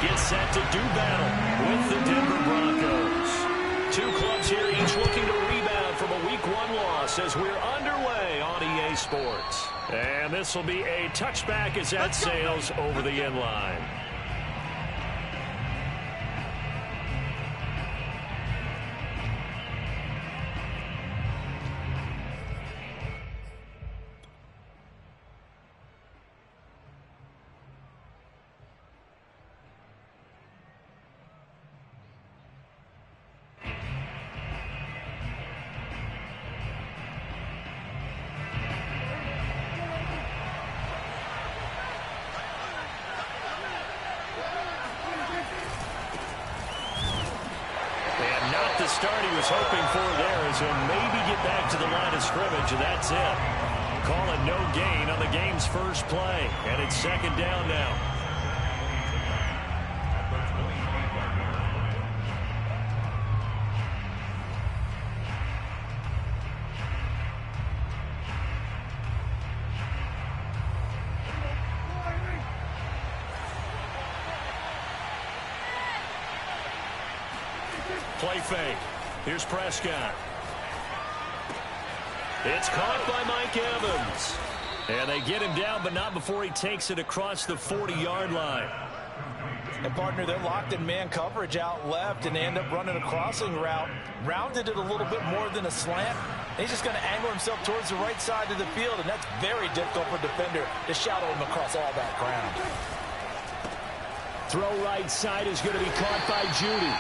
gets set to do battle with the Denver Broncos. Two clubs here, each looking to rebound from a Week 1 loss as we're underway on EA Sports. And this will be a touchback as that sails over the end line. Start he was hoping for there as he'll maybe get back to the line of scrimmage, and that's it. Call it no gain on the game's first play, and it's second down now. Play fake. Here's Prescott. It's caught by Mike Evans. And they get him down, but not before he takes it across the 40-yard line. And, partner, they're locked in man coverage out left, and they end up running a crossing route. Rounded it a little bit more than a slant. And he's just going to angle himself towards the right side of the field, and that's very difficult for a defender to shadow him across all that ground. Throw right side is going to be caught by Judy.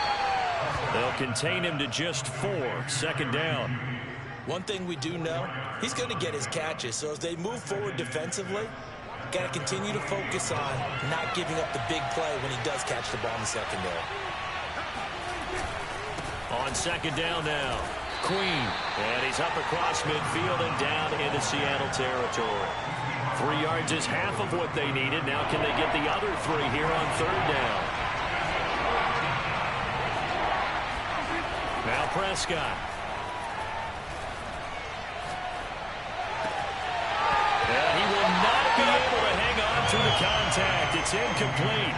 They'll contain him to just 4. Second down. One thing we do know, he's going to get his catches. So as they move forward defensively, got to continue to focus on not giving up the big play when he does catch the ball in the secondary. On second down now, Queen. And he's up across midfield and down into Seattle territory. 3 yards is half of what they needed. Now can they get the other 3 here on third down? Now Prescott. And he will not be able to hang on to the contact. It's incomplete.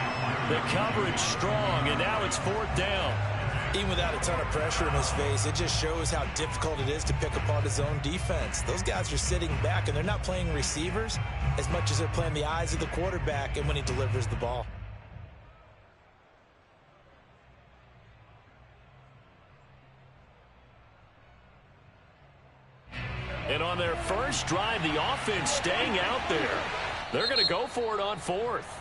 The coverage strong, and now it's fourth down. Even without a ton of pressure in his face, it just shows how difficult it is to pick apart his own defense. Those guys are sitting back, and they're not playing receivers as much as they're playing the eyes of the quarterback and when he delivers the ball. And on their first drive, the offense staying out there. They're going to go for it on fourth.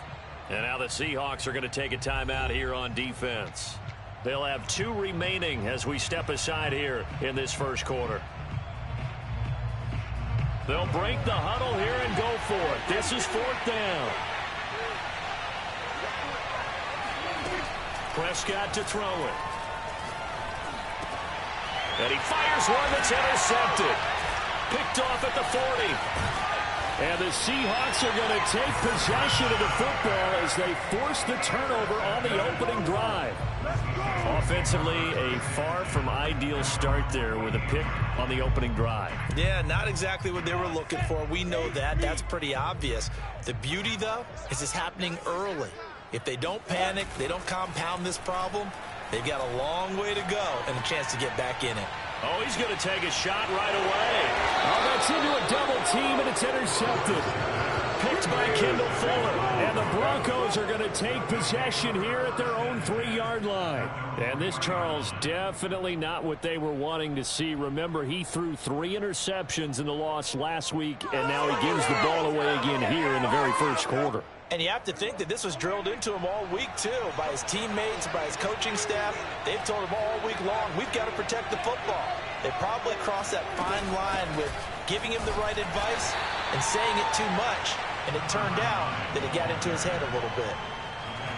And now the Seahawks are going to take a timeout here on defense. They'll have 2 remaining as we step aside here in this first quarter. They'll break the huddle here and go for it. This is fourth down. Prescott to throw it. And he fires one that's intercepted. Picked off at the 40. And the Seahawks are going to take possession of the football as they force the turnover on the opening drive. Offensively, a far from ideal start there with a pick on the opening drive. Yeah, not exactly what they were looking for. We know that. That's pretty obvious. The beauty, though, is it's happening early. If they don't panic, they don't compound this problem, they've got a long way to go and a chance to get back in it. Oh, he's going to take a shot right away. Oh, that's into a double team, and it's intercepted. Picked by Kendall Fuller. And the Broncos are going to take possession here at their own 3-yard line. And this, Charles, definitely not what they were wanting to see. Remember, he threw 3 interceptions in the loss last week, and now he gives the ball away again here in the very first quarter. And you have to think that this was drilled into him all week, too, by his teammates, by his coaching staff. They've told him all week long, we've got to protect the football. They probably crossed that fine line with giving him the right advice and saying it too much. And it turned out that it got into his head a little bit.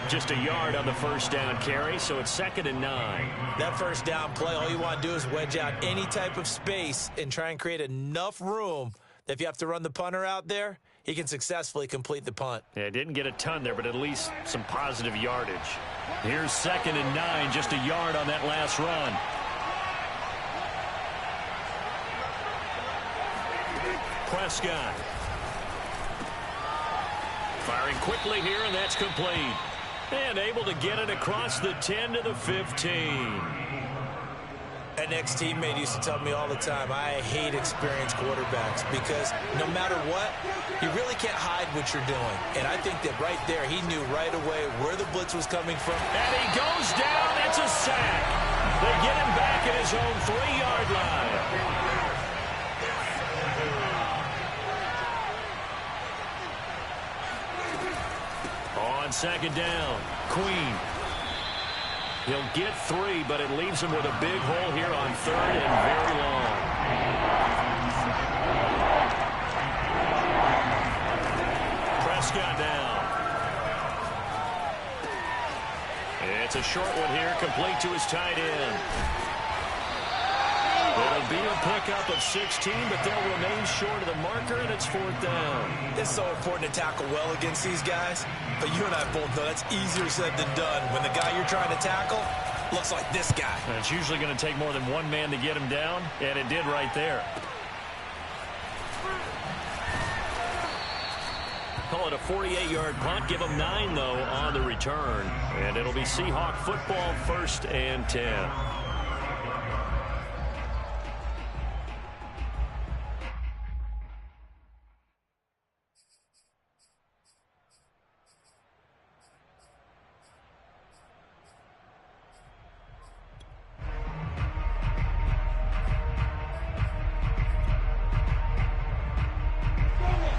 Just a yard on the first down carry, so it's 2nd and 9. That first down play, all you want to do is wedge out any type of space and try and create enough room that if you have to run the punter out there, he can successfully complete the punt. Yeah, didn't get a ton there, but at least some positive yardage. Here's 2nd and 9, just a yard on that last run. Prescott. Firing quickly here, and that's complete. And able to get it across the 10 to the 15. An ex-teammate used to tell me all the time, I hate experienced quarterbacks because no matter what, you really can't hide what you're doing. And I think that right there, he knew right away where the blitz was coming from. And he goes down. It's a sack. They get him back at his own 3-yard line. On second down, Queen. He'll get 3, but it leaves him with a big hole here on 3rd and very long. Prescott down. It's a short one here, complete to his tight end. It'll be a pickup of 16, but they'll remain short of the marker, and it's 4th down. It's so important to tackle well against these guys, but you and I both know that's easier said than done when the guy you're trying to tackle looks like this guy. And it's usually going to take more than one man to get him down, and it did right there. Call it a 48-yard punt. Give him 9, though, on the return. And it'll be Seahawk football, 1st and 10.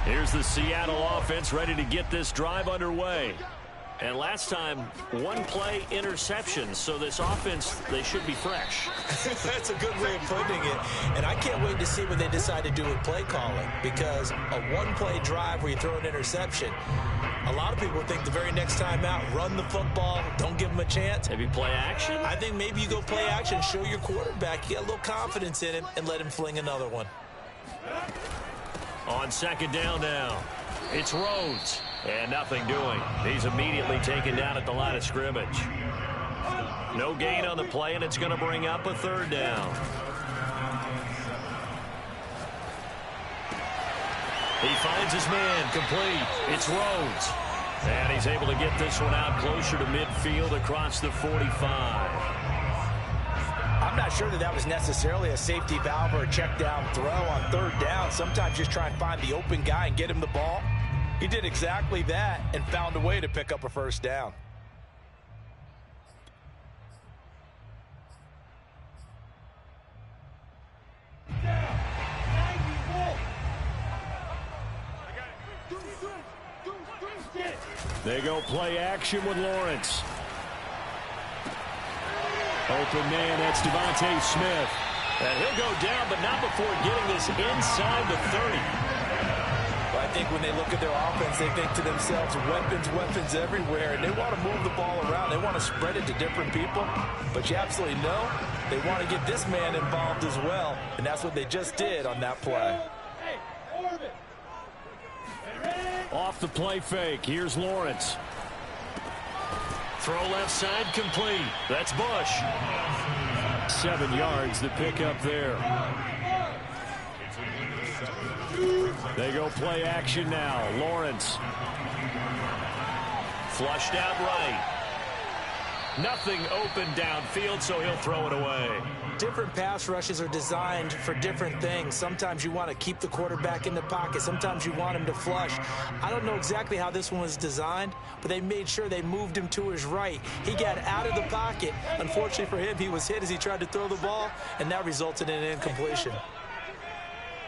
Here's the Seattle offense ready to get this drive underway. And last time, 1 play interception. So this offense, they should be fresh. That's a good way of putting it. And I can't wait to see what they decide to do with play calling. Because a 1-play drive where you throw an interception, a lot of people think the very next time out, run the football, don't give them a chance. Maybe play action? I think maybe you go play action, show your quarterback, you get a little confidence in him, and let him fling another one. On second down now, it's Rhodes. And nothing doing. He's immediately taken down at the line of scrimmage. No gain on the play, and it's going to bring up a 3rd down. He finds his man, complete. It's Rhodes. And he's able to get this one out closer to midfield across the 45. I'm not sure that was necessarily a safety valve or a check down throw on 3rd down. Sometimes just try and find the open guy and get him the ball. He did exactly that and found a way to pick up a 1st down. They go play action with Lawrence. Open man, that's Devontae Smith. And he'll go down, but not before getting this inside the 30. Well, I think when they look at their offense, they think to themselves, weapons everywhere, and they want to move the ball around. They want to spread it to different people, but you absolutely know they want to get this man involved as well, and that's what they just did on that play. Off the play fake, here's Lawrence. Throw left side, complete. That's Bush. 7 yards, the pickup there. They go play action now. Lawrence. Flushed out right. Nothing open downfield, so he'll throw it away. Different pass rushes are designed for different things. Sometimes you want to keep the quarterback in the pocket. Sometimes you want him to flush. I don't know exactly how this one was designed, but they made sure they moved him to his right. He got out of the pocket. Unfortunately for him, he was hit as he tried to throw the ball, and that resulted in an incompletion.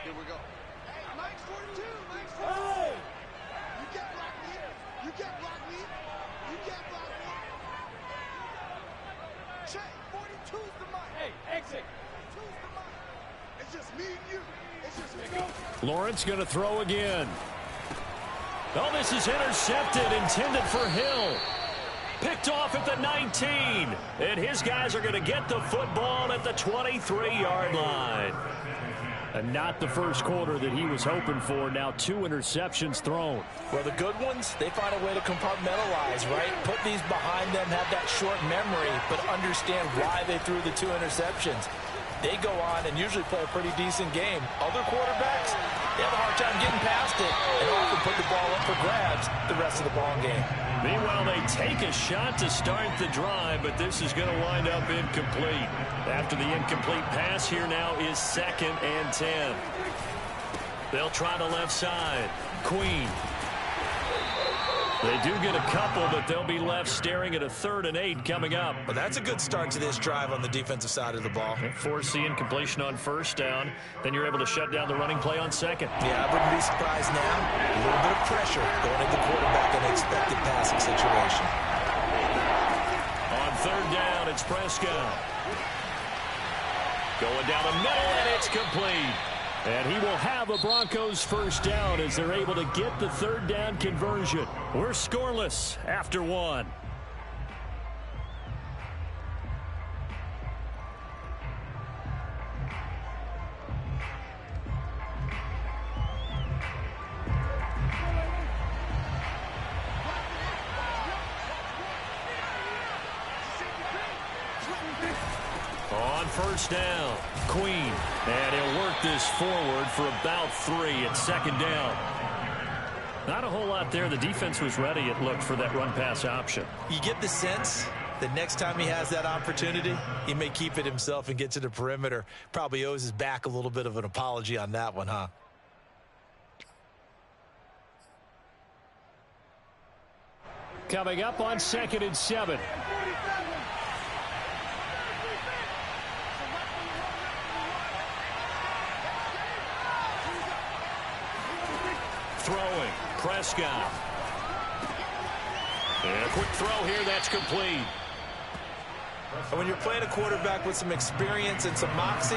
Here we go. Hey, Mike's 42. Mike's 42. You can't block me. You can't block me. You can't block me. Check. 42's the mic. Hey, exit. 42's the mic. It's just me and you. It's just me. Lawrence going to throw again. Oh, this is intercepted, intended for Hill. Picked off at the 19. And his guys are going to get the football at the 23-yard line. And not the first quarter that he was hoping for. Now 2 interceptions thrown. Well, the good ones, they find a way to compartmentalize, right? Put these behind them, have that short memory, but understand why they threw the 2 interceptions. They go on and usually play a pretty decent game. Other quarterbacks, They have a hard time getting past it and often put the ball up for grabs the rest of the ball game. Meanwhile, they take a shot to start the drive, but this is going to wind up incomplete. After the incomplete pass, here now is 2nd and 10. They'll try the left side. Queen. They do get a couple, but they'll be left staring at a 3rd and 8 coming up. Well, that's a good start to this drive on the defensive side of the ball. Force the incompletion on 1st down. Then you're able to shut down the running play on 2nd. Yeah, I wouldn't be surprised now. A little bit of pressure going at the quarterback in an expected passing situation. On 3rd down, it's Prescott. Going down the middle, and it's complete. And he will have a Broncos 1st down as they're able to get the 3rd down conversion. We're scoreless after 1. On 1st down, Queen. And he'll work this forward for about 3 at 2nd down. Not a whole lot there. The defense was ready, it looked, for that run-pass option. You get the sense that next time he has that opportunity, he may keep it himself and get to the perimeter. Probably owes his back a little bit of an apology on that one, huh? Coming up on 2nd and 7. Throwing, Prescott. And a quick throw here, that's complete. And when you're playing a quarterback with some experience and some moxie,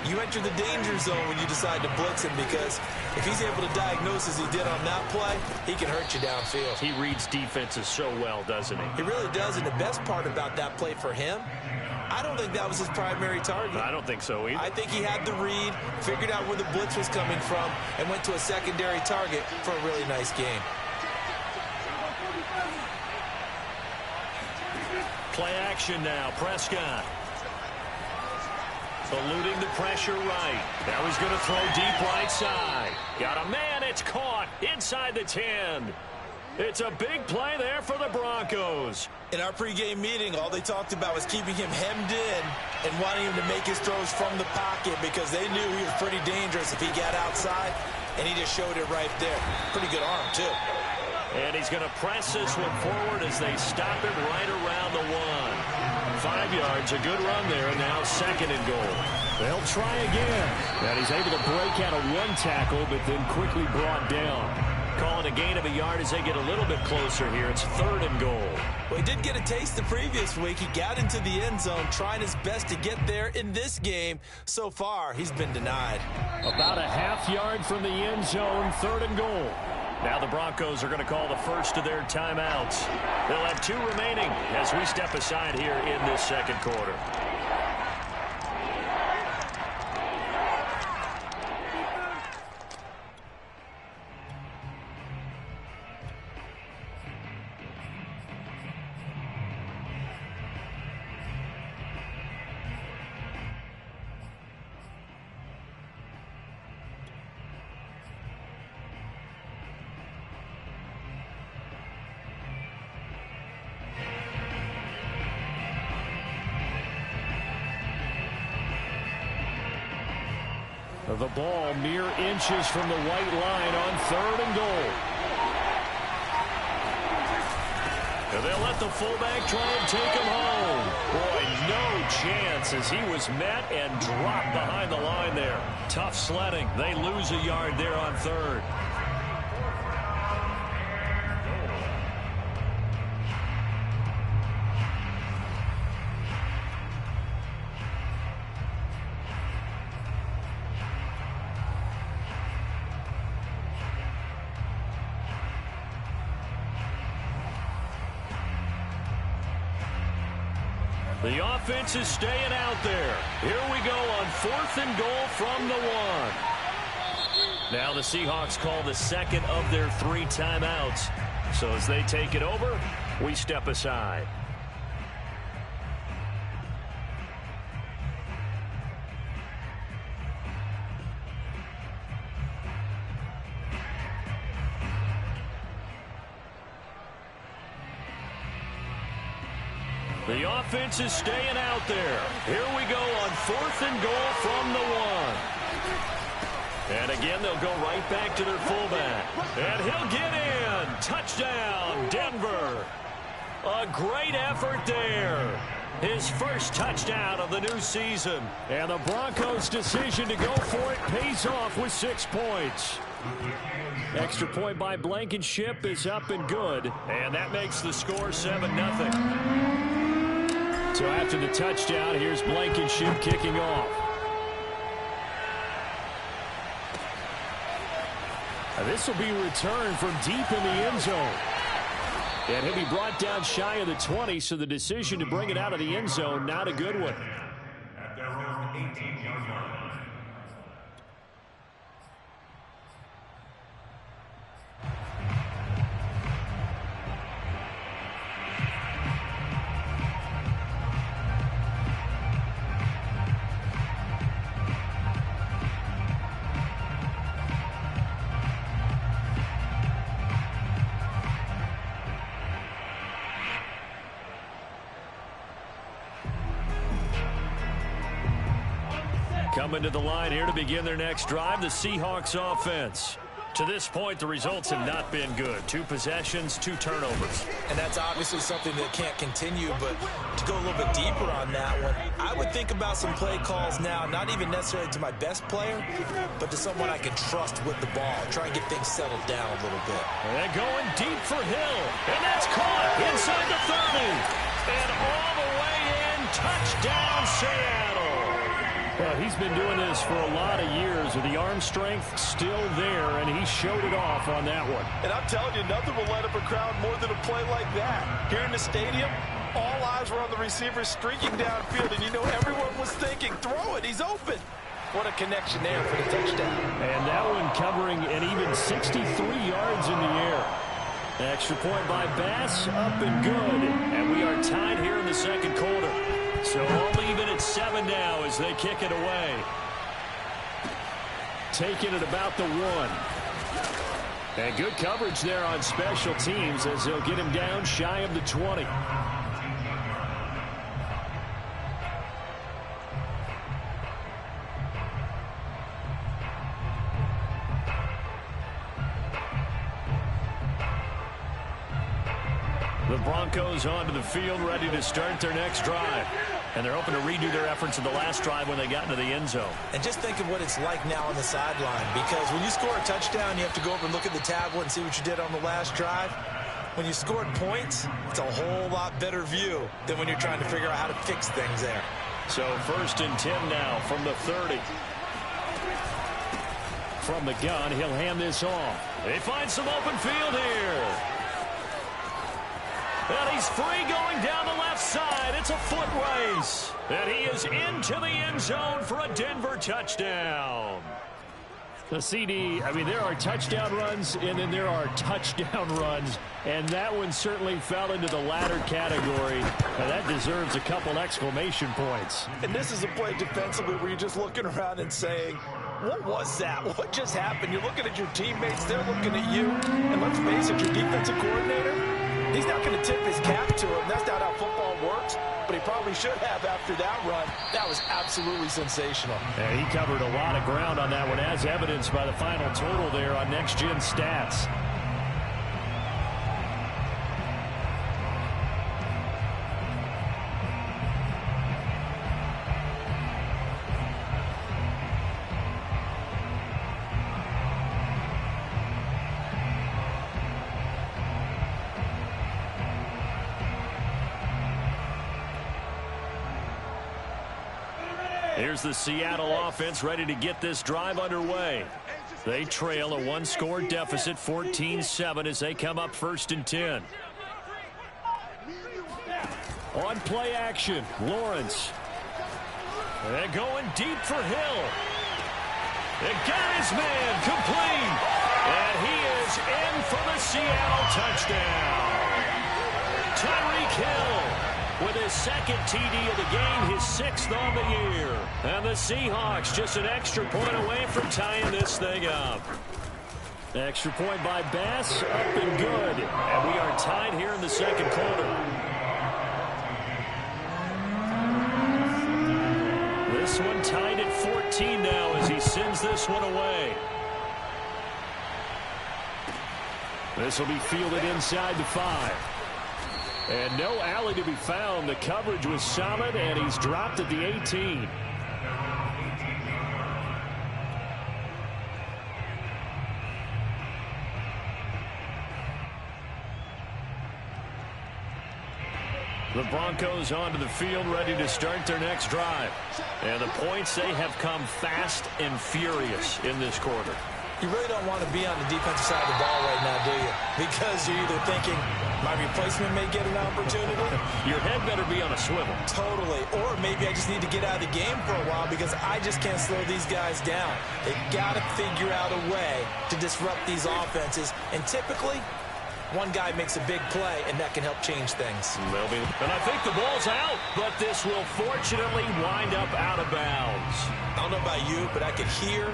you enter the danger zone when you decide to blitz him, because if he's able to diagnose as he did on that play, he can hurt you downfield. He reads defenses so well, doesn't he? He really does, and the best part about that play for him, I don't think that was his primary target. I don't think so either. I think he had the read, figured out where the blitz was coming from, and went to a secondary target for a really nice game. Play action now, Prescott. Eluding the pressure right. Now he's going to throw deep right side. Got a man, it's caught inside the 10. It's a big play there for the Broncos. In our pregame meeting, all they talked about was keeping him hemmed in and wanting him to make his throws from the pocket, because they knew he was pretty dangerous if he got outside, and he just showed it right there. Pretty good arm, too. And he's going to press this one forward as they stop it right around the 1. 5 yards, a good run there, and now 2nd and goal. They'll try again. And he's able to break out of 1 tackle, but then quickly brought down. Calling a gain of a yard as they get a little bit closer here. It's 3rd and goal. Well, he did get a taste the previous week. He got into the end zone, trying his best to get there in this game. So far, he's been denied. About a half yard from the end zone, 3rd and goal. Now the Broncos are going to call the first of their timeouts. They'll have 2 remaining as we step aside here in this 2nd quarter. The ball mere inches from the white line on 3rd and goal. And they'll let the fullback try and take him home. Boy, no chance as he was met and dropped behind the line there. Tough sledding. They lose a yard there on 3rd. The offense is staying out there. Here we go on 4th and goal from the 1. Now the Seahawks call the 2nd of their 3 timeouts. So as they take it over, we step aside. The offense is staying out there. Here we go on 4th and goal from the 1. And again, they'll go right back to their fullback. And he'll get in. Touchdown, Denver. A great effort there. His first touchdown of the new season. And the Broncos' decision to go for it pays off with 6 points. Extra point by Blankenship is up and good. And that makes the score 7-0. So after the touchdown, here's Blankenship kicking off. This will be returned from deep in the end zone. And he'll be brought down shy of the 20, so the decision to bring it out of the end zone, not a good one. At their own 18-yard line. Coming to the line here to begin their next drive, the Seahawks offense. To this point, the results have not been good. 2 possessions, 2 turnovers. And that's obviously something that can't continue, but to go a little bit deeper on that one, I would think about some play calls now, not even necessarily to my best player, but to someone I can trust with the ball. Try and get things settled down a little bit. And going deep for Hill. And that's caught inside the 30. And all the way in, touchdown Seattle. Well, he's been doing this for a lot of years with the arm strength still there, and he showed it off on that one. And I'm telling you, nothing will light up a crowd more than a play like that. Here in the stadium, all eyes were on the receiver streaking downfield, and you know everyone was thinking, throw it, he's open. What a connection there for the touchdown. And that one covering an even 63 yards in the air. Extra point by Bass, up and good. And we are tied here in the second quarter. So all even at 7 now as they kick it away. Taking it about the 1. And good coverage there on special teams as they'll get him down shy of the 20. The Broncos onto the field, ready to start their next drive. And they're hoping to redo their efforts in the last drive when they got into the end zone. And just think of what it's like now on the sideline, because when you score a touchdown, you have to go over and look at the tablet and see what you did on the last drive. When you scored points, it's a whole lot better view than when you're trying to figure out how to fix things there. So 1st and 10 now from the 30. From the gun, he'll hand this off. They find some open field here. And he's free going down the left side. It's a foot race. And he is into the end zone for a Denver touchdown. The CD, I mean, there are touchdown runs, and then there are touchdown runs. And that one certainly fell into the latter category. Now, that deserves a couple exclamation points. And this is a play defensively where you're just looking around and saying, what was that? What just happened? You're looking at your teammates. They're looking at you. And let's face it, your defensive coordinator, he's not going to tip his cap to him. That's not how football works. But he probably should have after that run. That was absolutely sensational. And he covered a lot of ground on that one, as evidenced by the final total there on Next Gen Stats. Here's the Seattle offense ready to get this drive underway. They trail a 1-score deficit, 14-7, as they come up 1st and 10. On play action, Lawrence. They're going deep for Hill. They got his man complete. And he is in for the Seattle touchdown. Tyreek Hill with his 2nd TD of the game, his 6th on the year. And the Seahawks just an extra point away from tying this thing up. Extra point by Bass, up and good. And we are tied here in the second quarter. this one tied at 14 now as he sends this one away. This will be fielded inside the 5. And no alley to be found. The coverage was solid, and he's dropped at the 18. The Broncos onto the field, ready to start their next drive. And the points, they have come fast and furious in this quarter. You really don't want to be on the defensive side of the ball right now, do you? Because you're either thinking, my replacement may get an opportunity. Your head better be on a swivel. Totally. Or maybe I just need to get out of the game for a while because I just can't slow these guys down. They've got to figure out a way to disrupt these offenses. And typically, one guy makes a big play, and that can help change things. And I think the ball's out, but this will fortunately wind up out of bounds. I don't know about you, but I could hear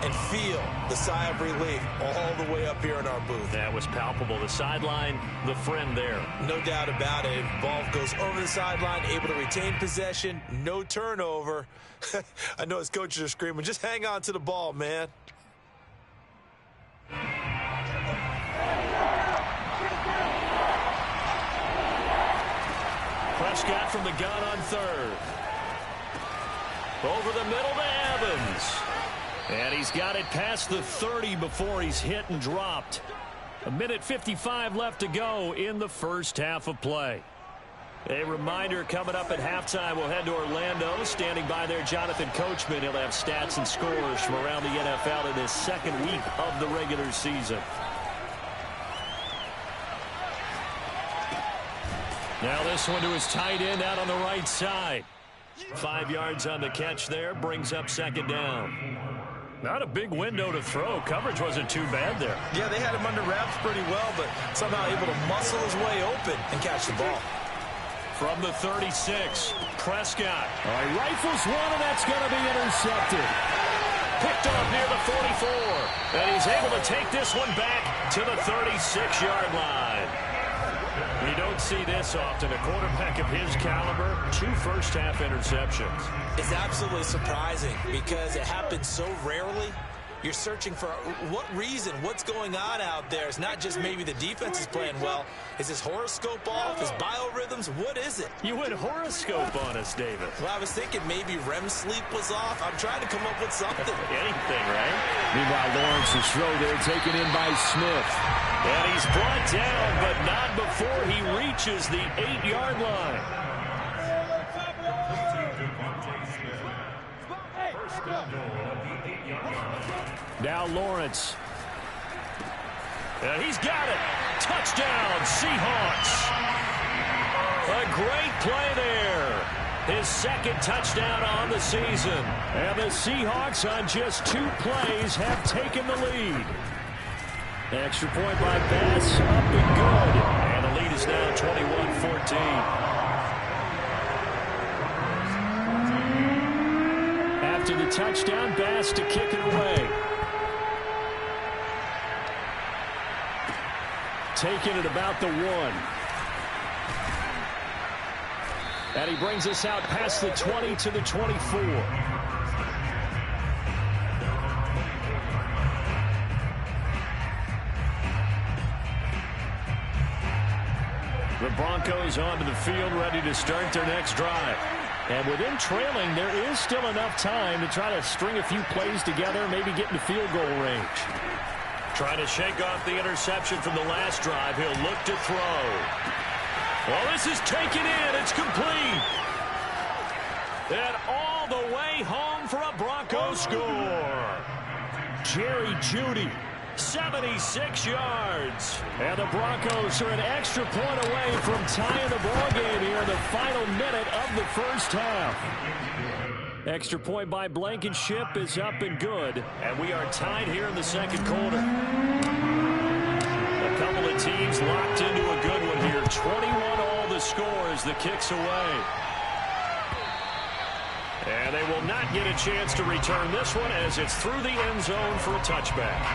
and feel the sigh of relief all the way up here in our booth. That was palpable. The sideline, the friend there. No doubt about it. Ball goes over the sideline, able to retain possession, no turnover. I know his coaches are screaming, just hang on to the ball, man. Prescott from the gun on 3rd. Over the middle to Evans. And he's got it past the 30 before he's hit and dropped. 1:55 left to go in the first half of play. A reminder coming up at halftime, we'll head to Orlando. Standing by there, Jonathan Coachman. He'll have stats and scores from around the NFL in his second week of the regular season. Now this one to his tight end out on the right side. 5 yards on the catch there, brings up second down. Not a big window to throw. Coverage wasn't too bad there. Yeah, they had him under wraps pretty well, but somehow able to muscle his way open and catch the ball. From the 36, Prescott. All right, rifles one, and that's going to be intercepted. Picked off near the 44. And he's able to take this one back to the 36-yard line. You don't see this often. A quarterback of his caliber, 2 first-half interceptions. It's absolutely surprising because it happens so rarely. You're searching for what reason, what's going on out there. It's not just maybe the defense is playing well. Is his horoscope off? His biorhythms? What is it? You went horoscope on us, David. Well, I was thinking maybe REM sleep was off. I'm trying to come up with something. Anything, right? Meanwhile, Lawrence's throw there taken in by Smith. And he's brought down, but not before he reaches the 8-yard line. Now Lawrence. And he's got it. Touchdown, Seahawks. A great play there. His second touchdown on the season. And the Seahawks on just 2 plays have taken the lead. Extra point by Bass, up and good. And the lead is now 21-14. After the touchdown, Bass to kick it away. Taking it about the 1. And he brings us out past the 20 to the 24. The Broncos onto the field, ready to start their next drive. And with them trailing, there is still enough time to try to string a few plays together, maybe get into field goal range. Trying to shake off the interception from the last drive. He'll look to throw. Well, this is taken in. It's complete. And all the way home for a Broncos score. Jerry Jeudy, 76 yards. And the Broncos are an extra point away from tying the ballgame here in the final minute of the first half. Extra point by Blankenship is up and good. And we are tied here in the second quarter. A couple of teams locked into a good one here. 21 all the score as the kick's away. And they will not get a chance to return this one as it's through the end zone for a touchback.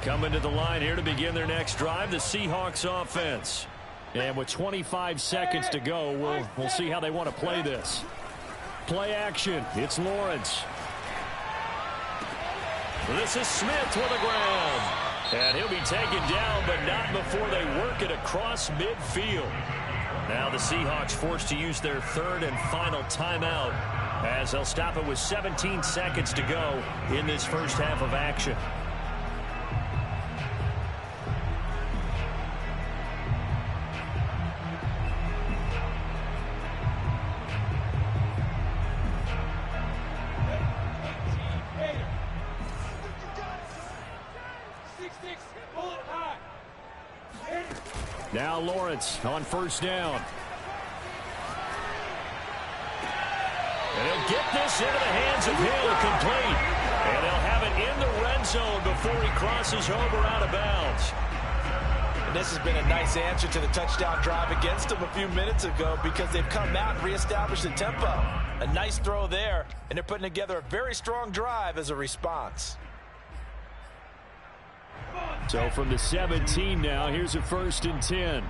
Coming to the line here to begin their next drive, the Seahawks offense. And with 25 seconds to go, we'll see how they want to play this. Play action. It's Lawrence. This is Smith to the ground. And he'll be taken down, but not before they work it across midfield. Now the Seahawks forced to use their third and final timeout as they'll stop it with 17 seconds to go in this first half of action. Now Lawrence on first down. And he'll get this into the hands of Hill, complete. And they'll have it in the red zone before he crosses over out of bounds. And this has been a nice answer to the touchdown drive against them a few minutes ago because they've come out and reestablished the tempo. A nice throw there, and they're putting together a very strong drive as a response. So from the 17 now, here's a 1st and 10.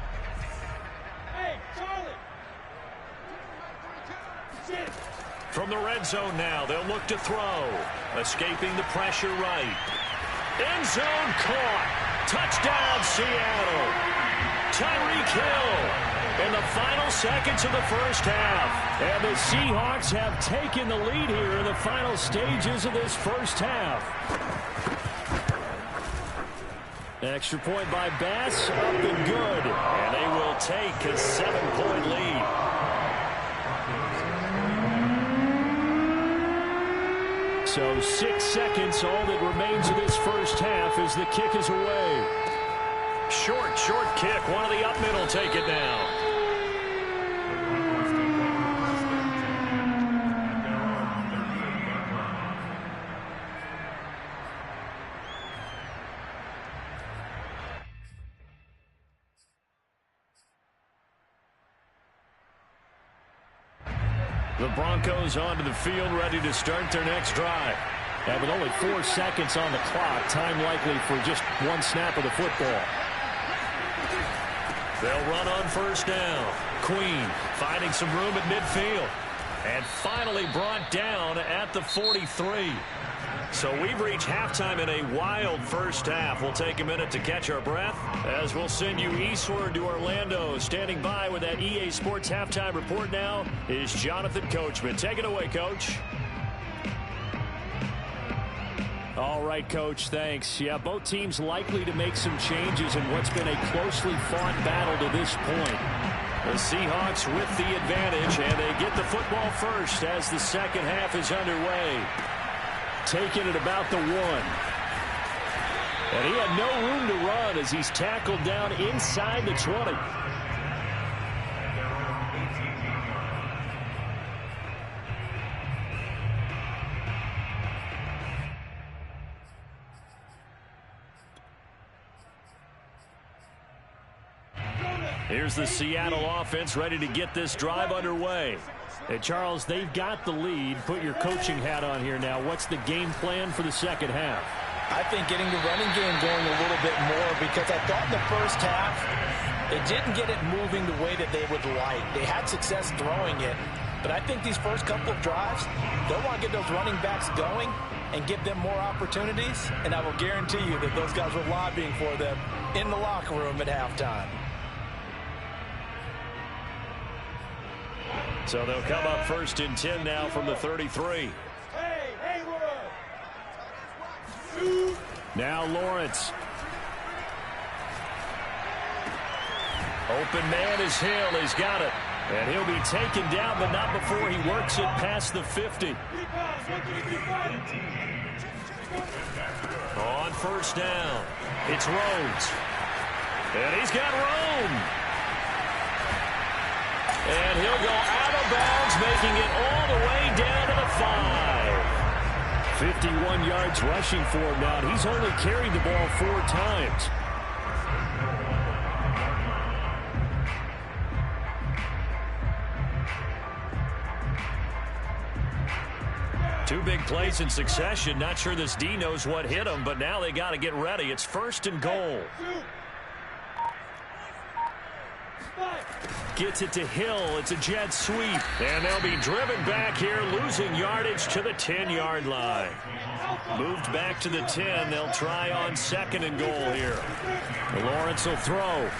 Hey, Charlie. From the red zone now, they'll look to throw. Escaping the pressure right. End zone caught. Touchdown, Seattle. Tyreek Hill in the final seconds of the first half. And the Seahawks have taken the lead here in the final stages of this first half. Extra point by Bass, up and good. And they will take a 7-point lead. So 6 seconds, all that remains of this first half as the kick is away. Short kick. One of the up middle take it now. The Broncos onto the field, ready to start their next drive. And with only 4 seconds on the clock, time likely for just one snap of the football. They'll run on first down. Queen finding some room at midfield. And finally brought down at the 43. So we've reached halftime in a wild first half. We'll take a minute to catch our breath as we'll send you eastward to Orlando. Standing by with that EA Sports halftime report now is Jonathan Coachman. Take it away, Coach. All right, Coach, thanks. Yeah, both teams likely to make some changes in what's been a closely fought battle to this point. The Seahawks with the advantage, and they get the football first as the second half is underway. Taking it about the 1. And he had no room to run as he's tackled down inside the 20. Here's the Seattle offense ready to get this drive underway. Hey, Charles, they've got the lead. Put your coaching hat on here now. What's the game plan for the second half? I think getting the running game going a little bit more because I thought in the first half they didn't get it moving the way that they would like. They had success throwing it, but I think these first couple of drives, they'll want to get those running backs going and give them more opportunities, and I will guarantee you that those guys were lobbying for them in the locker room at halftime. So they'll come up 1st and 10 now from the 33. Now Lawrence. Open man is Hill. He's got it. And he'll be taken down, but not before he works it past the 50. On first down, it's Rhodes. And he's got Rome. And he'll go out of bounds, making it all the way down to the 5. 51 yards rushing for him now. And he's only carried the ball 4 times. Two big big plays in succession. Not sure this D knows what hit him, but now they got to get ready. It's 1st and goal. Gets it to Hill. It's a jet sweep. And they'll be driven back here, losing yardage to the 10-yard line. Moved back to the 10. They'll try on 2nd and goal here. Lawrence will throw.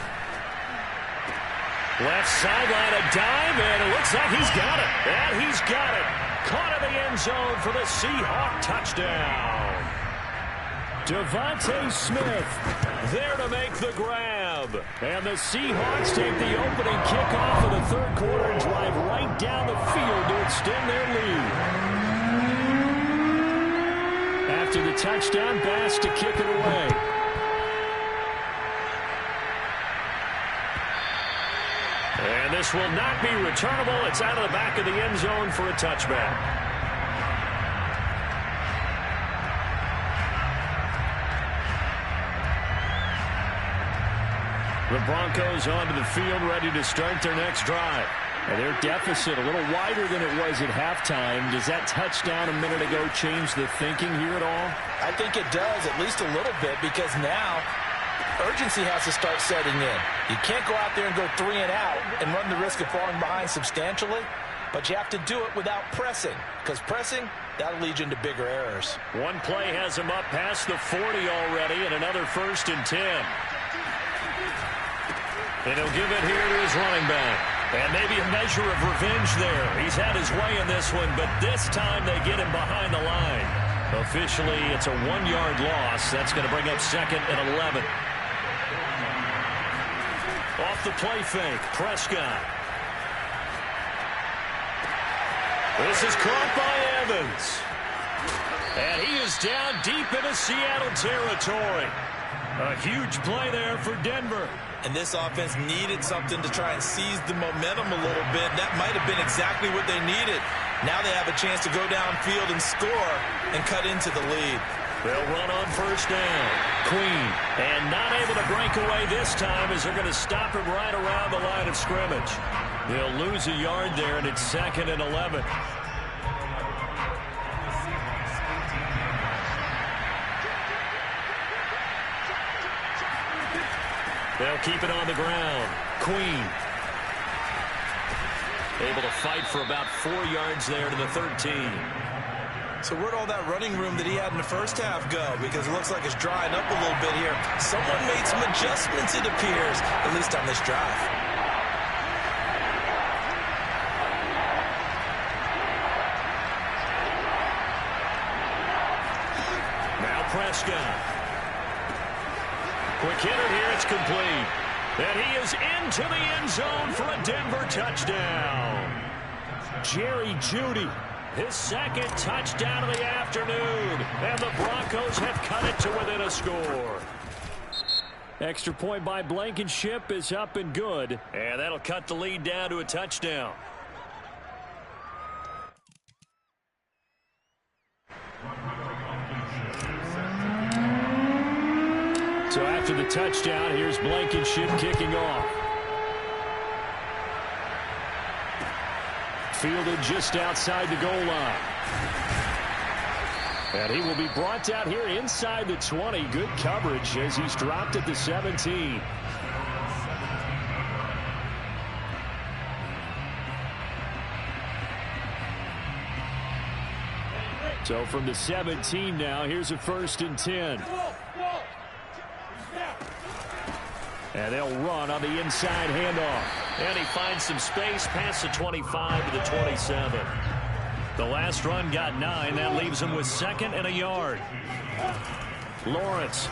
Left sideline, a dive, and it looks like he's got it. And he's got it. Caught in the end zone for the Seahawk touchdown. Devontae Smith there to make the grab. And the Seahawks take the opening kickoff of the 3rd quarter and drive right down the field to extend their lead. After the touchdown, Bass to kick it away. And this will not be returnable. It's out of the back of the end zone for a touchback. The Broncos onto the field, ready to start their next drive. And their deficit a little wider than it was at halftime. Does that touchdown a minute ago change the thinking here at all? I think it does, at least a little bit, because now urgency has to start setting in. You can't go out there and go 3 and out and run the risk of falling behind substantially, but you have to do it without pressing, because pressing, that'll lead you into bigger errors. One play has him up past the 40 already, and another 1st and 10. And he'll give it here to his running back. And maybe a measure of revenge there. He's had his way in this one, but this time they get him behind the line. Officially, it's a 1-yard loss. That's going to bring up 2nd and 11. Off the play fake, Prescott. This is caught by Evans. And he is down deep into Seattle territory. A huge play there for Denver. And this offense needed something to try and seize the momentum a little bit. That might have been exactly what they needed. Now they have a chance to go downfield and score and cut into the lead. They'll run on 1st down. Queen. And not able to break away this time as they're going to stop him right around the line of scrimmage. They'll lose a yard there, and it's 2nd and 11. They'll keep it on the ground. Queen. Able to fight for about 4 yards there to the 13. So where'd all that running room that he had in the first half go? Because it looks like it's drying up a little bit here. Someone made some adjustments, it appears, at least on this drive. Now Prescott. Quick hitter here, it's complete. And he is into the end zone for a Denver touchdown. Jerry Jeudy, his 2nd touchdown of the afternoon. And the Broncos have cut it to within a score. Extra point by Blankenship is up and good. And that'll cut the lead down to a touchdown. So after the touchdown, here's Blankenship kicking off. Fielded just outside the goal line. And he will be brought down here inside the 20. Good coverage as he's dropped at the 17. So from the 17 now, here's a 1st and 10. And they'll run on the inside handoff. And he finds some space past the 25 to the 27. The last run got 9. That leaves him with 2nd and a yard. Lawrence.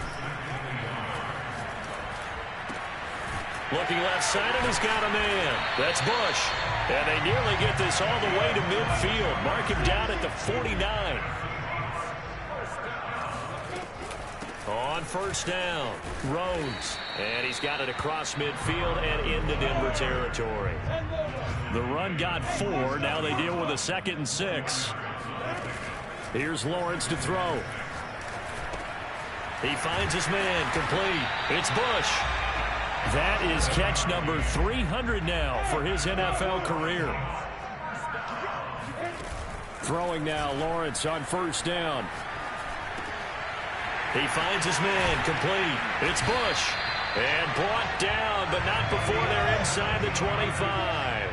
Looking left side, and he's got a man. That's Bush. And they nearly get this all the way to midfield. Mark him down at the 49. On 1st down, Rhodes. And he's got it across midfield and into Denver territory. The run got 4. Now they deal with a 2nd and 6. Here's Lawrence to throw. He finds his man, complete. It's Bush. That is catch number 300 now for his NFL career. Throwing now, Lawrence on first down. He finds his man, complete. It's Bush. And brought down, but not before they're inside the 25.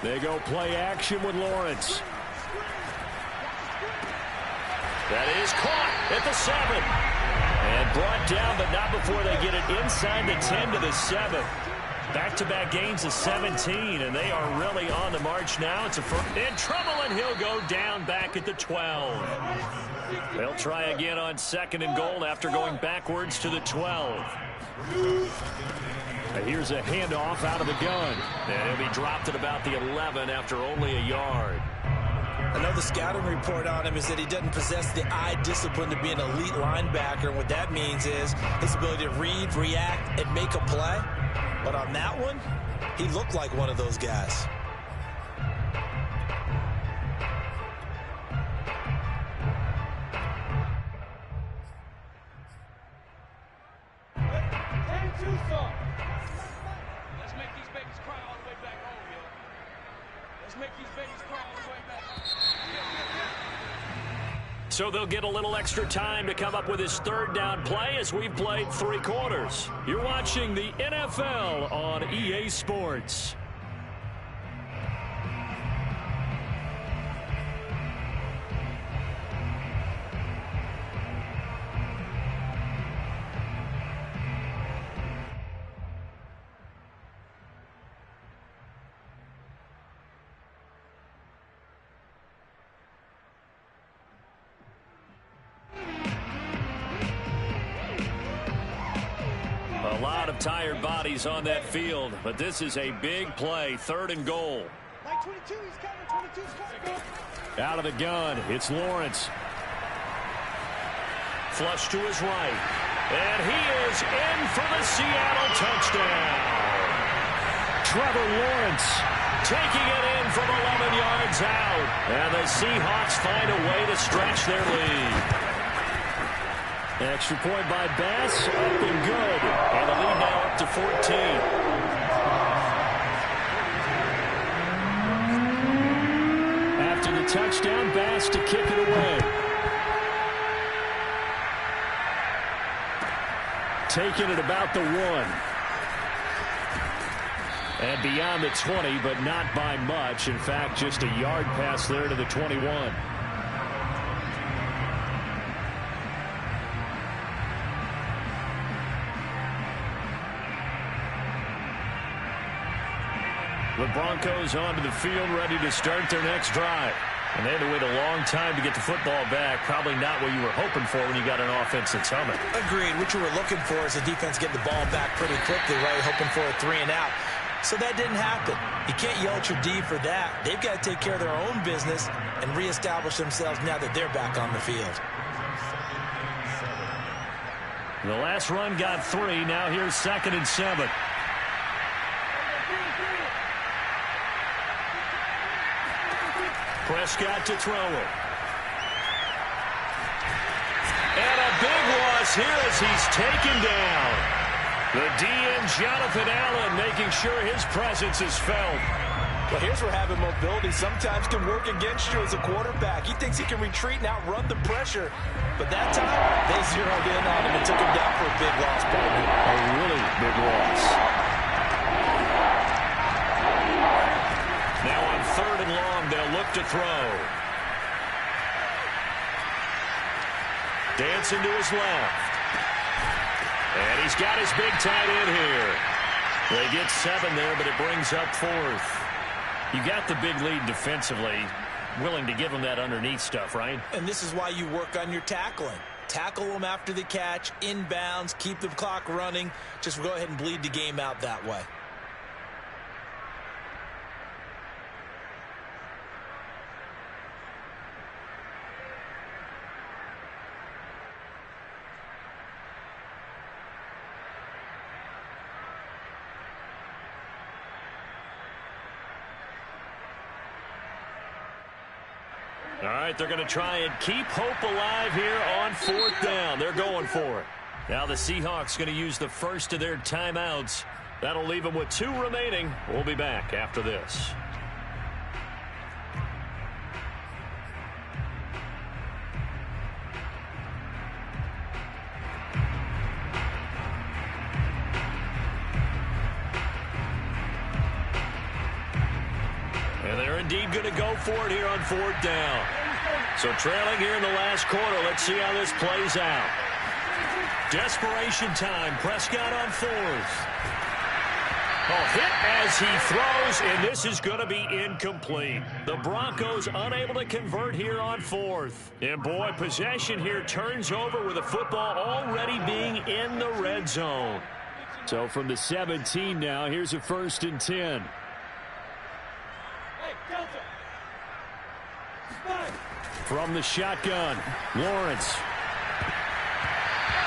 They go play action with Lawrence. That is caught at the 7. And brought down, but not before they get it inside the 10 to the 7. Back-to-back gains of 17, and they are really on the march now. It's in trouble, and he'll go down back at the 12. They'll try again on 2nd and goal after going backwards to the 12. Here's a handoff out of the gun. And he'll be dropped at about the 11 after only a yard. I know the scouting report on him is that he doesn't possess the eye discipline to be an elite linebacker. And what that means is his ability to read, react, and make a play. But on that one, he looked like one of those guys. Let's make these babies cry all the way back home, yo. Let's make these babies cry all the way back home. So they'll get a little extra time to come up with his 3rd down play as we've played 3 quarters. You're watching the NFL on EA Sports. A lot of tired bodies on that field, but this is a big play. 3rd and goal. Like 22, he's coming. 22's coming. Out of the gun, it's Lawrence. Flush to his right. And he is in for the Seattle touchdown. Trevor Lawrence taking it in from 11 yards out. And the Seahawks find a way to stretch their lead. Extra point by Bass, up and good. And the lead now up to 14. After the touchdown, Bass to kick it away. Taking it about the 1. And beyond the 20, but not by much. In fact, just a yard pass there to the 21. The Broncos onto the field, ready to start their next drive. And they had to wait a long time to get the football back. Probably not what you were hoping for when you got an offense that's humming. Agreed. What you were looking for is the defense getting the ball back pretty quickly, right? Hoping for a 3 and out. So that didn't happen. You can't yell at your D for that. They've got to take care of their own business and reestablish themselves now that they're back on the field. The last run got 3. Now here's 2nd and 7. Prescott to throw it. And a big loss here as he's taken down. The DN, Jonathan Allen, making sure his presence is felt. Well, here's where having mobility sometimes can work against you as a quarterback. He thinks he can retreat and outrun the pressure. But that time, they zeroed in on him and took him down for a big loss, partner. A really big loss. Now on 3rd and long, they'll look to throw. Dancing to his left. And he's got his big tight end here. They get 7 there, but it brings up 4th. You got the big lead defensively. Willing to give them that underneath stuff, right? And this is why you work on your tackling. Tackle them after the catch, inbounds, keep the clock running. Just go ahead and bleed the game out that way. All right, they're going to try and keep hope alive here on 4th down. They're going for it. Now the Seahawks going to use the first of their timeouts That'll leave them with 2 remaining. We'll be back after this. And they're indeed going to go for it here on 4th down. So trailing here in the last quarter. Let's see how this plays out. Desperation time. Prescott on 4th. Hit as he throws, and this is going to be incomplete. The Broncos unable to convert here on 4th. And boy, possession here turns over with the football already being in the red zone. So from the 17 now, here's a 1st and 10. From the shotgun, Lawrence.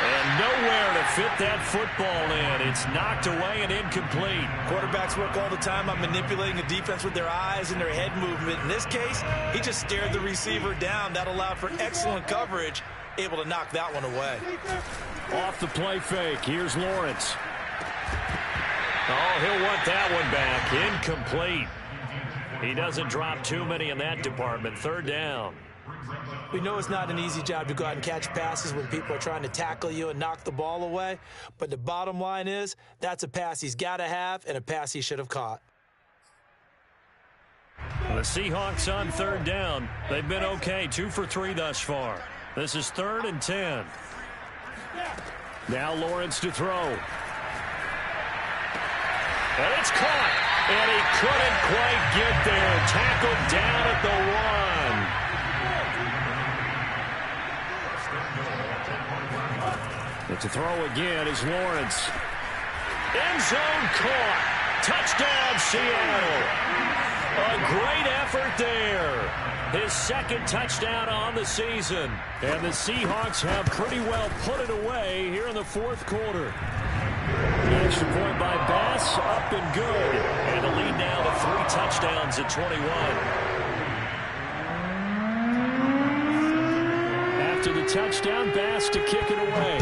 And nowhere to fit that football in. It's knocked away and incomplete. Quarterbacks work all the time on manipulating the defense with their eyes and their head movement. In this case, he just stared the receiver down. That allowed for excellent coverage, able to knock that one away. Off the play fake, here's Lawrence. Oh, he'll want that one back. Incomplete. He doesn't drop too many in that department. 3rd down. We know it's not an easy job to go out and catch passes when people are trying to tackle you and knock the ball away. But the bottom line is that's a pass he's got to have and a pass he should have caught. The Seahawks on 3rd down. They've been okay, 2 for 3 thus far. This is 3rd and 10. Now Lawrence to throw. And it's caught. And he couldn't quite get there. Tackled down at the 1. But to throw again is Lawrence. End zone caught. Touchdown, Seattle. A great effort there. His 2nd touchdown on the season. And the Seahawks have pretty well put it away here in the 4th quarter. The extra point by Bass, up and good. And the lead now to 3 touchdowns at 21. After the touchdown, Bass to kick it away.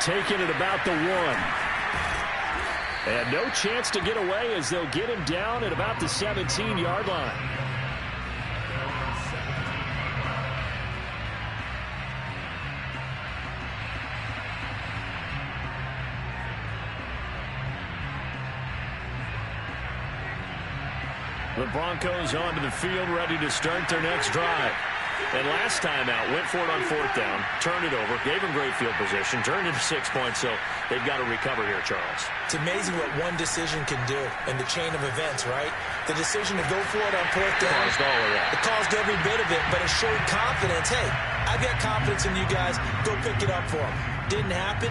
Taking it about the 1. And no chance to get away as they'll get him down at about the 17-yard line. The Broncos onto the field, ready to start their next drive. And last time out, went for it on 4th down, turned it over, gave him great field position, turned it to 6 points, so they've got to recover here, Charles. It's amazing what one decision can do in the chain of events, right? The decision to go for it on 4th down. Caused all of that. It caused every bit of it, but it showed confidence. Hey, I've got confidence in you guys. Go pick it up for them. Didn't happen.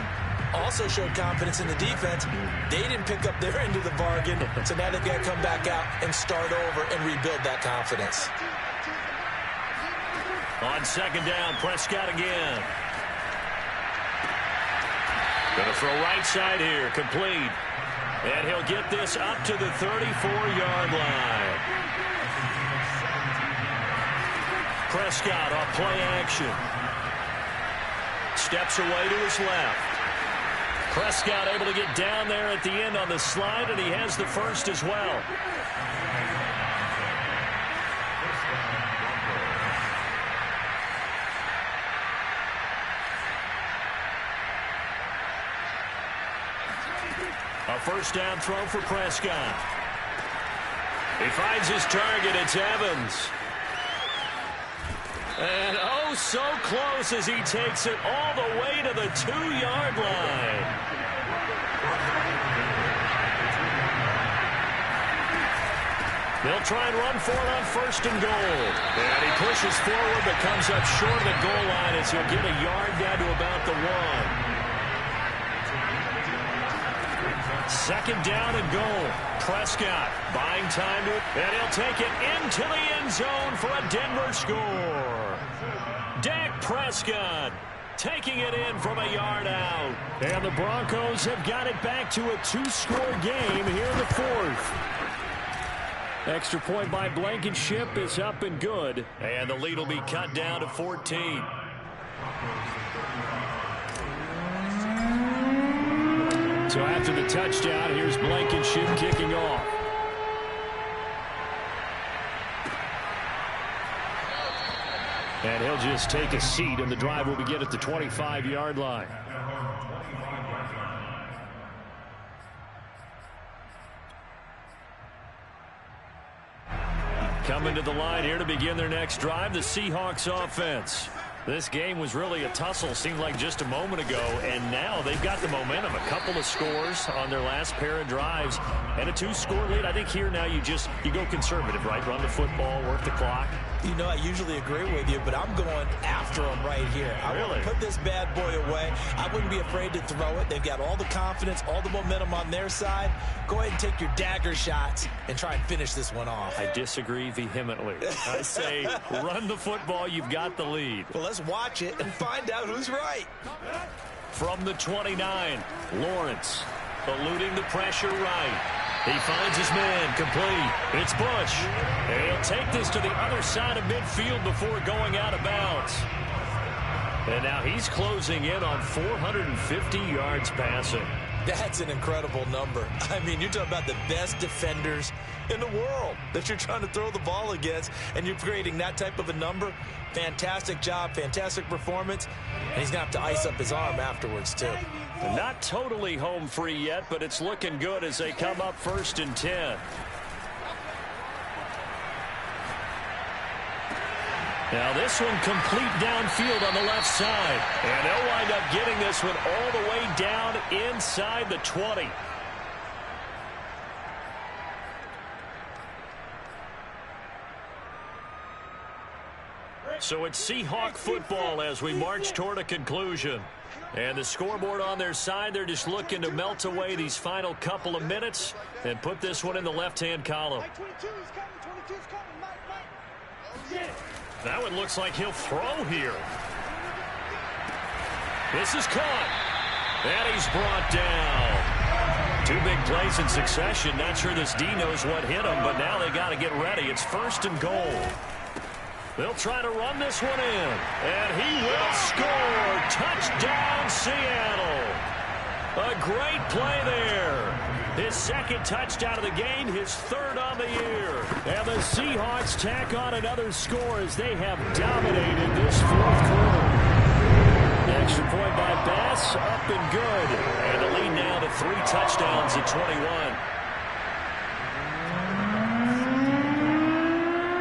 Also showed confidence in the defense. They didn't pick up their end of the bargain, so now they've got to come back out and start over and rebuild that confidence. On 2nd down, Prescott again. Gonna throw right side here, complete. And he'll get this up to the 34-yard line. Prescott off play action. Steps away to his left. Prescott able to get down there at the end on the slide, and he has the 1st as well. A 1st down throw for Prescott. He finds his target. It's Evans. And oh, so close as he takes it all the way to the 2-yard line. They'll try and run for it on 1st and goal. And he pushes forward but comes up short of the goal line as he'll get a yard down to about the 1. 2nd down and goal. Prescott buying time to it, and he'll take it into the end zone for a Denver score. Dak Prescott taking it in from a yard out. And the Broncos have got it back to a 2-score game here in the 4th. Extra point by Blankenship is up and good. And the lead will be cut down to 14. So after the touchdown, here's Blankenship kicking off. And he'll just take a seat, and the drive will begin at the 25-yard line. Coming to the line here to begin their next drive, the Seahawks offense. This game was really a tussle, seemed like just a moment ago, and now they've got the momentum. A couple of scores on their last pair of drives, and a 2-score lead. I think here now you go conservative, right? Run the football, work the clock. You know, I usually agree with you, but I'm going after them right here. I want to put this bad boy away. I wouldn't be afraid to throw it. They've got all the confidence, all the momentum on their side. Go ahead and take your dagger shots and try and finish this one off. I disagree vehemently. I say run the football. You've got the lead. Well, let's watch it and find out who's right. From the 29, Lawrence eluding the pressure right. He finds his man complete. It's Bush. And he'll take this to the other side of midfield before going out of bounds. And now he's closing in on 450 yards passing. That's an incredible number. I mean, you're talking about the best defenders in the world that you're trying to throw the ball against, and you're creating that type of a number. Fantastic job, fantastic performance, and he's going to have to ice up his arm afterwards, too. Not totally home free yet, but it's looking good as they come up 1st and 10. Now this one complete downfield on the left side. And they'll wind up getting this one all the way down inside the 20. So it's Seahawk football as we march toward a conclusion. And the scoreboard on their side, they're just looking to melt away these final couple of minutes and put this one in the left-hand column. That one looks like he'll throw here. This is caught. And he's brought down. 2 big plays in succession. Not sure this D knows what hit him, but now they got to get ready. It's 1st and goal. They'll try to run this one in. And he will score. Touchdown, Seattle. A great play there. His 2nd touchdown of the game, his 3rd on the year. And the Seahawks tack on another score as they have dominated this 4th quarter. Extra point by Bass, up and good. And the lead now to 3 touchdowns at 21.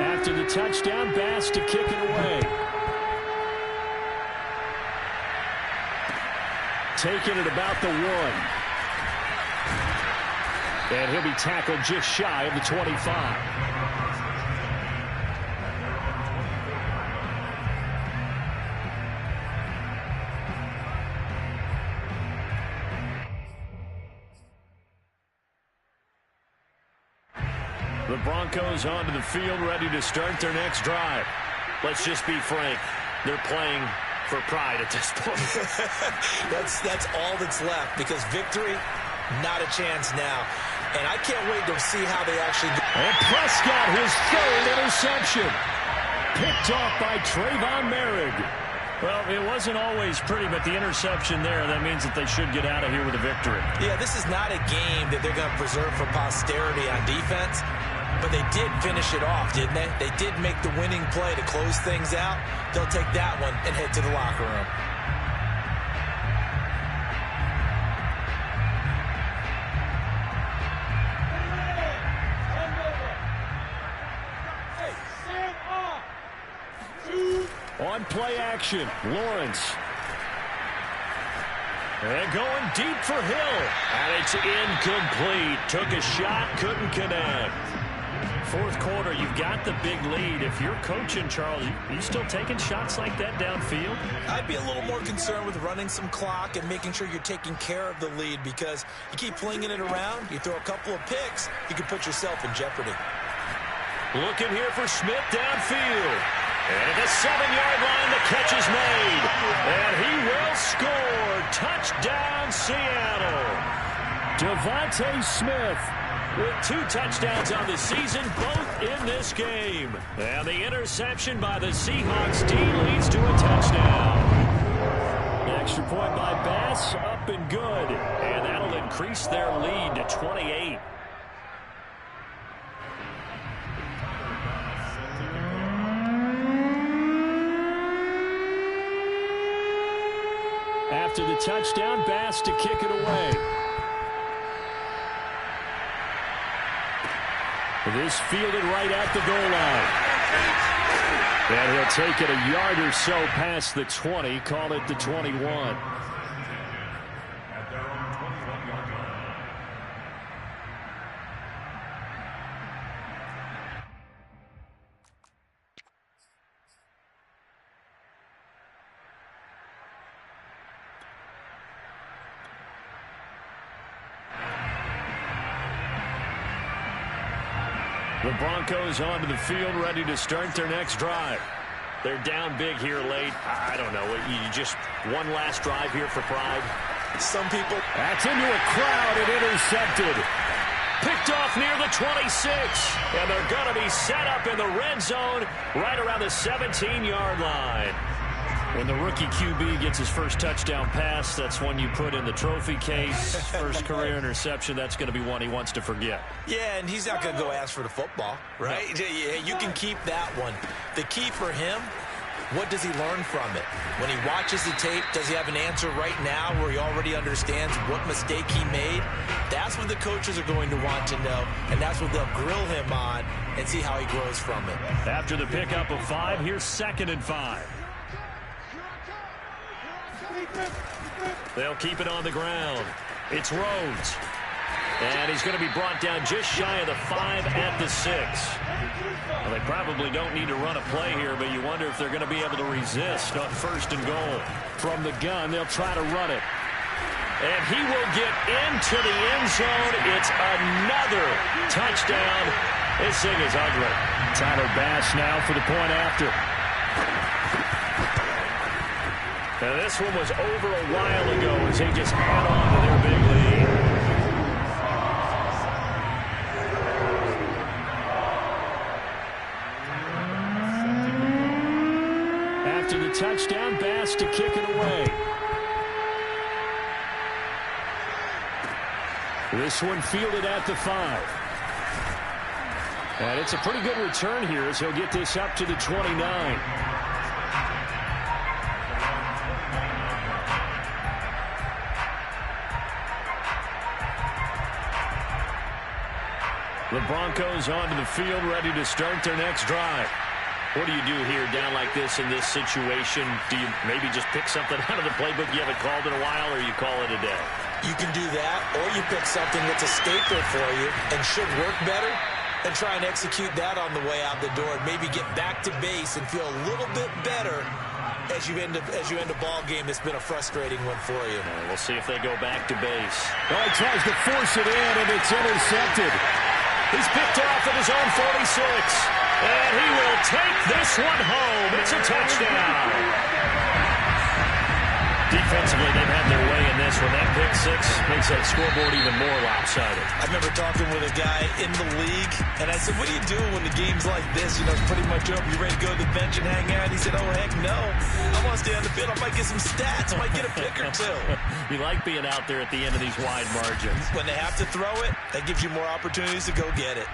After the touchdown, Bass to kick it away. Taking it about the 1. And he'll be tackled just shy of the 25. The Broncos onto the field, ready to start their next drive. Let's just be frank. They're playing for pride at this point. That's all that's left, because victory, not a chance now. And I can't wait to see how they actually go. And Prescott, his 3rd interception. Picked off by Trayvon Merrick. Well, it wasn't always pretty, but the interception there, that means that they should get out of here with a victory. Yeah, this is not a game that they're going to preserve for posterity on defense, but they did finish it off, didn't they? They did make the winning play to close things out. They'll take that one and head to the locker room. On play action, Lawrence. And going deep for Hill. And it's incomplete. Took a shot, couldn't connect. 4th quarter, you've got the big lead. If you're coaching, Charles, you still taking shots like that downfield? I'd be a little more concerned with running some clock and making sure you're taking care of the lead, because you keep flinging it around, you throw a couple of picks, you can put yourself in jeopardy. Looking here for Smith downfield. And at the 7-yard line, the catch is made. And he will score. Touchdown, Seattle. Devontae Smith with 2 touchdowns on the season, both in this game. And the interception by the Seahawks D leads to a touchdown. Extra point by Bass, up up and good. And that'll increase their lead to 28. After the touchdown, Bass to kick it away. This fielded right at the goal line. And he'll take it a yard or so past the 20, call it the 21. The Broncos onto the field, ready to start their next drive. They're down big here late. I don't know. You just one last drive here for pride. Some people. That's into a crowd and intercepted. Picked off near the 26. And they're going to be set up in the red zone right around the 17-yard line. When the rookie QB gets his first touchdown pass, that's one you put in the trophy case. First career interception, that's going to be one he wants to forget. Yeah, and he's not going to go ask for the football, right? Yeah, you can keep that one. The key for him, what does he learn from it? When he watches the tape, does he have an answer right now where he already understands what mistake he made? That's what the coaches are going to want to know, and that's what they'll grill him on and see how he grows from it. After the pickup of 5, here's 2nd and 5. They'll keep it on the ground. It's Rhodes. And he's going to be brought down just shy of the 5 at the 6. Well, they probably don't need to run a play here, but you wonder if they're going to be able to resist on 1st and goal. From the gun, they'll try to run it. And he will get into the end zone. It's another touchdown. This thing is ugly. Tyler Bass now for the point after. Now this one was over a while ago as they just add on to their big lead. After the touchdown, Bass to kick it away. This one fielded at the 5. And it's a pretty good return here as he'll get this up to the 29. The Broncos onto the field, ready to start their next drive. What do you do here down like this in this situation? Do you maybe just pick something out of the playbook you haven't called in a while, or you call it a day? You can do that, or you pick something that's a staple for you and should work better and try and execute that on the way out the door and maybe get back to base and feel a little bit better as you end a ball game that's been a frustrating one for you. We'll see if they go back to base. Oh, he tries to force it in, and it's intercepted. He's picked off at his own 46. And he will take this one home. It's a touchdown. Defensively, they've had their way in this one. That pick 6 makes that scoreboard even more lopsided. I remember talking with a guy in the league, and I said, what do you do when the game's like this? You know, it's pretty much over. You ready to go to the bench and hang out? He said, oh, heck no. I want to stay on the field. I might get some stats. I might get a pick or two. You like being out there at the end of these wide margins. When they have to throw it, that gives you more opportunities to go get it.